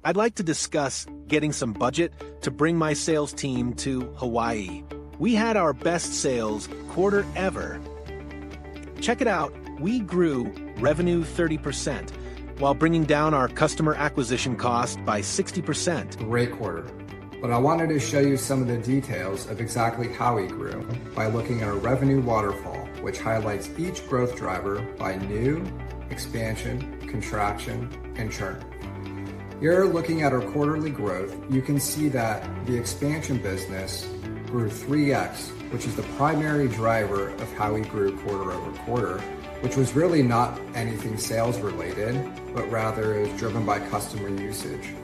I'd like to discuss getting some budget to bring my sales team to Hawaii. We had our best sales quarter ever. Check it out, we grew revenue 30% while bringing down our customer acquisition cost by 60%. Great quarter. But I wanted to show you some of the details of exactly how we grew by looking at our revenue waterfall, which highlights each growth driver by new, expansion, contraction, and churn. Here, looking at our quarterly growth, you can see that the expansion business grew 3x, which is the primary driver of how we grew quarter over quarter, which was really not anything sales related, but rather is driven by customer usage.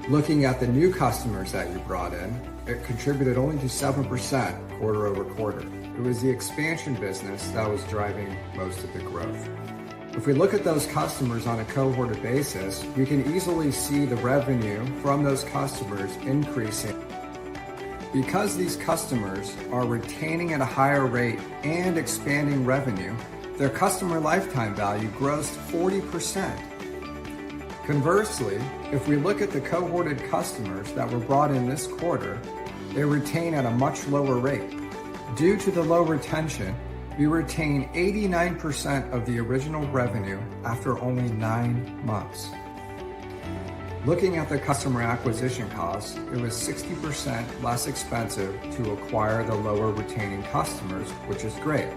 Looking at the new customers that you brought in, it contributed only to 7% quarter over quarter. It was the expansion business that was driving most of the growth. If we look at those customers on a cohorted basis, we can easily see the revenue from those customers increasing. Because these customers are retaining at a higher rate and expanding revenue, their customer lifetime value grows 40%. Conversely, if we look at the cohorted customers that were brought in this quarter, they retain at a much lower rate. Due to the low retention, we retain 89% of the original revenue after only 9 months. Looking at the customer acquisition costs, it was 60% less expensive to acquire the lower retaining customers, which is great.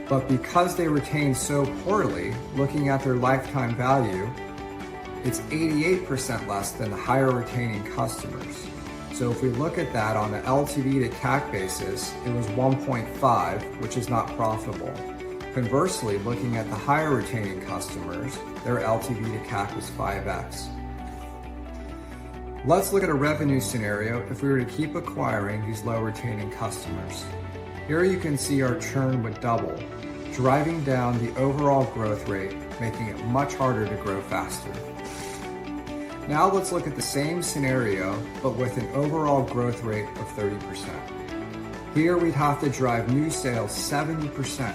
But because they retain so poorly, looking at their lifetime value, it's 88% less than the higher retaining customers. So if we look at that on an LTV to CAC basis, it was 1.5, which is not profitable. Conversely, looking at the higher retaining customers, their LTV to CAC was 5x. Let's look at a revenue scenario if we were to keep acquiring these low retaining customers. Here you can see our churn would double, driving down the overall growth rate, making it much harder to grow faster. Now let's look at the same scenario, but with an overall growth rate of 30%. Here we'd have to drive new sales 70%,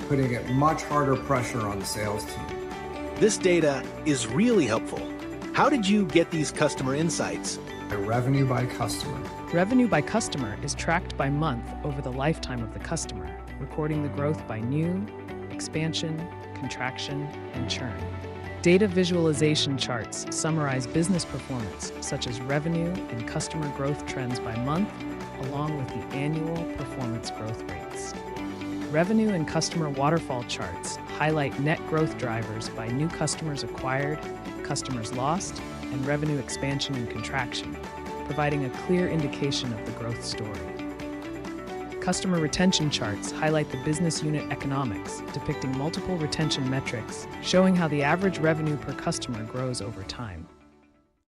putting it much harder pressure on the sales team. This data is really helpful. How did you get these customer insights? By revenue by customer. Revenue by customer is tracked by month over the lifetime of the customer, recording the growth by new, expansion, contraction, and churn. Data visualization charts summarize business performance, such as revenue and customer growth trends by month, along with the annual performance growth rates. Revenue and customer waterfall charts highlight net growth drivers by new customers acquired, customers lost, and revenue expansion and contraction, providing a clear indication of the growth story. Customer retention charts highlight the business unit economics, depicting multiple retention metrics, showing how the average revenue per customer grows over time.